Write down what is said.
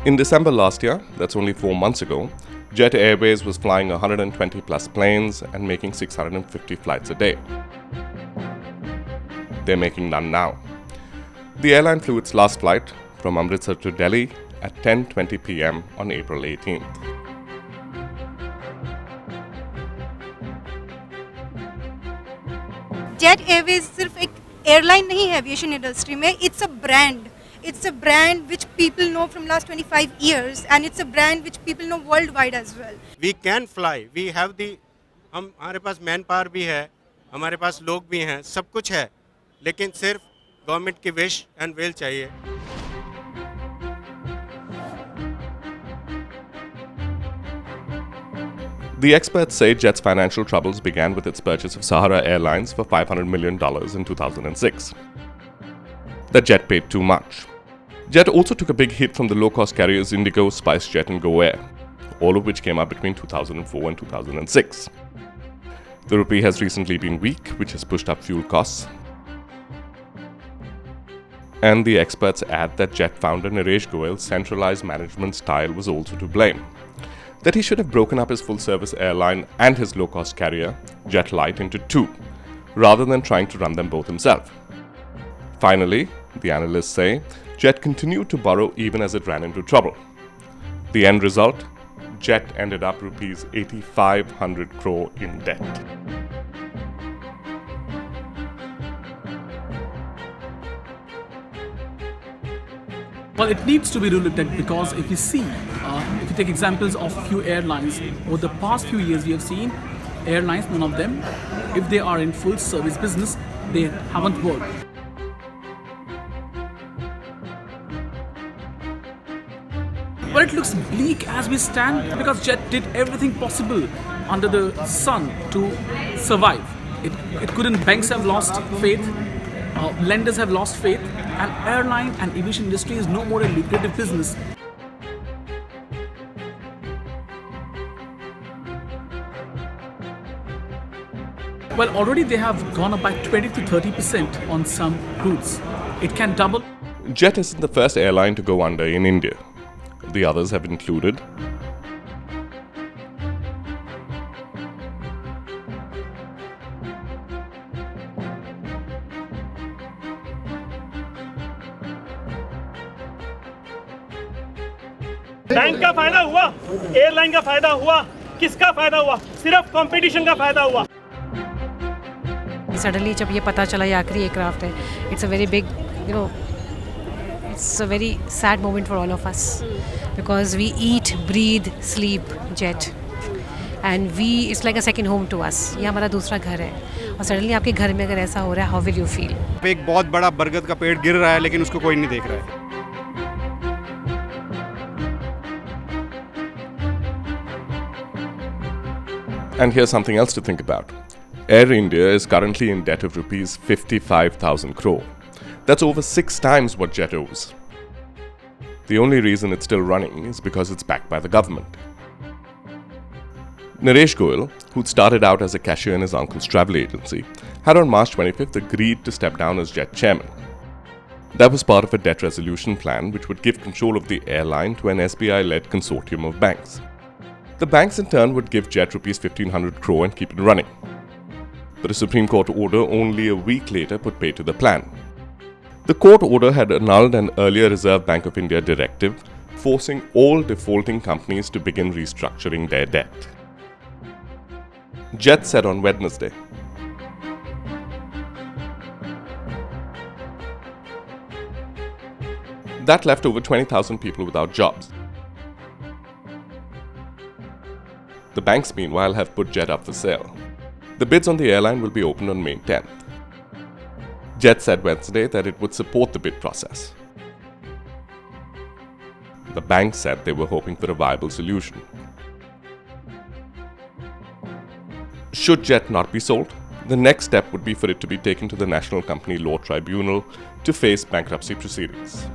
In December last year, that's only 4 months ago, Jet Airways was flying 120 plus planes and making 650 flights a day. They're making none now. The airline flew its last flight from Amritsar to Delhi at 10:20 p.m. on April 18th. Jet Airways सिर्फ एक airline नहीं है aviation industry में, it's a brand. It's a brand which people know from last 25 years and it's a brand which people know worldwide as well. We can fly. We have the हमारे पास man power भी है, हमारे पास लोग भी हैं, सब कुछ है, लेकिन सिर्फ गवर्नमेंट की विश एंड विल चाहिए. The experts say Jet's financial troubles began with its purchase of Sahara Airlines for $500 million in 2006. That Jet paid too much. Jet also took a big hit from the low-cost carriers Indigo, SpiceJet and GoAir, all of which came up between 2004 and 2006. The rupee has recently been weak, which has pushed up fuel costs. And the experts add that Jet founder Naresh Goyal's centralized management style was also to blame. That he should have broken up his full-service airline and his low-cost carrier, Jet Light, into two, rather than trying to run them both himself. Finally, the analysts say, Jet continued to borrow even as it ran into trouble. The end result? Jet ended up rupees 8,500 crore in debt. Well, it needs to be relooked at because if you see, if you take examples of few airlines, over the past few years we have seen airlines, none of them, if they are in full service business, they haven't worked. But it looks bleak as we stand because Jet did everything possible under the sun to survive. It couldn't. Banks have lost faith, lenders have lost faith, and airline and aviation industry is no more a lucrative business. Well, already they have gone up by 20 to 30% on some routes. It can double. Jet isn't the first airline to go under in India. The others have included bank का फायदा हुआ, airline का फायदा हुआ, किसका फायदा हुआ? सिर्फ कंपटीशन का फायदा हुआ. सडनली जब ये पता चला ये आखिरी एयरक्राफ्ट है, it's a very big, it's a very sad moment for all of us because we eat, breathe, sleep jet and it's like a second home to us. ये हमारा दूसरा घर है और सडनली आपके घर में अगर ऐसा हो रहा है, how will you feel? एक बहुत बड़ा बरगद का पेड़ गिर रहा है लेकिन उसको कोई नहीं देख रहा है. And here's something else to think about. Air India is currently in debt of rupees 55,000 crore. That's over 6 times what Jet owes. The only reason it's still running is because it's backed by the government. Naresh Goyal, who'd started out as a cashier in his uncle's travel agency, had on March 25th agreed to step down as Jet chairman. That was part of a debt resolution plan which would give control of the airline to an SBI-led consortium of banks. The banks in turn would give Jet rupees 1,500 crore and keep it running. But a Supreme Court order only a week later put pay to the plan. The court order had annulled an earlier Reserve Bank of India directive forcing all defaulting companies to begin restructuring their debt. Jet said on Wednesday, that left over 20,000 people without jobs. The banks, meanwhile, have put Jet up for sale. The bids on the airline will be opened on May 10th. Jet said Wednesday that it would support the bid process. The banks said they were hoping for a viable solution. Should Jet not be sold, the next step would be for it to be taken to the National Company Law Tribunal to face bankruptcy proceedings.